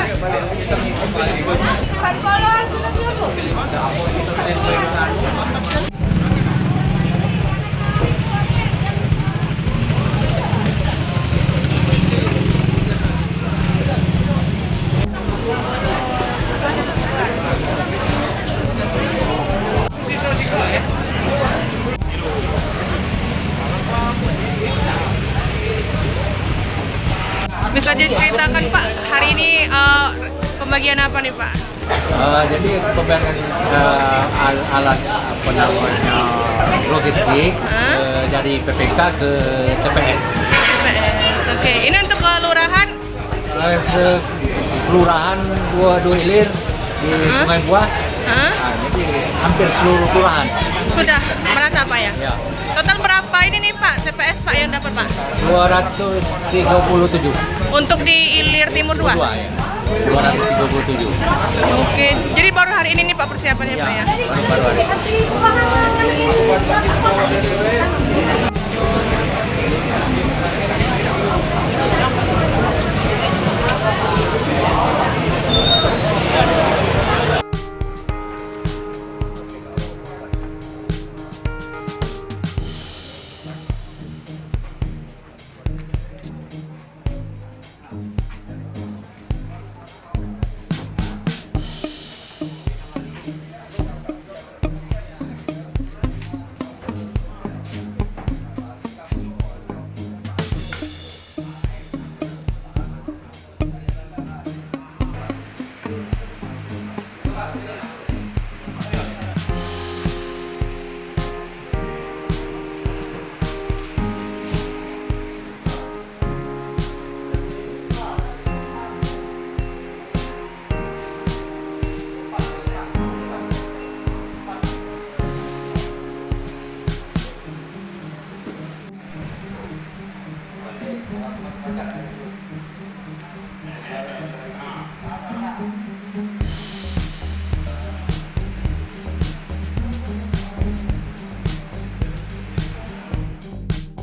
Pak. Pak followan sudah belum, Bu? Bisa diceritakan Pak, hari ini pembagian apa nih Pak? Jadi pembagian alat apa namanya logistik dari PPK ke TPS. TPS. Oke, ini untuk kelurahan? Kelurahan dua hilir di Sungai Buah. Jadi hampir seluruh kelurahan. Sudah merata Pak ya? Ya. Total berapa ini nih Pak, TPS Pak yang dapat Pak? 237. Untuk di Ilir Timur 2? Dua ya. 237. Oke, jadi baru hari ini nih Pak persiapannya Pak ya? Baru-baru hari.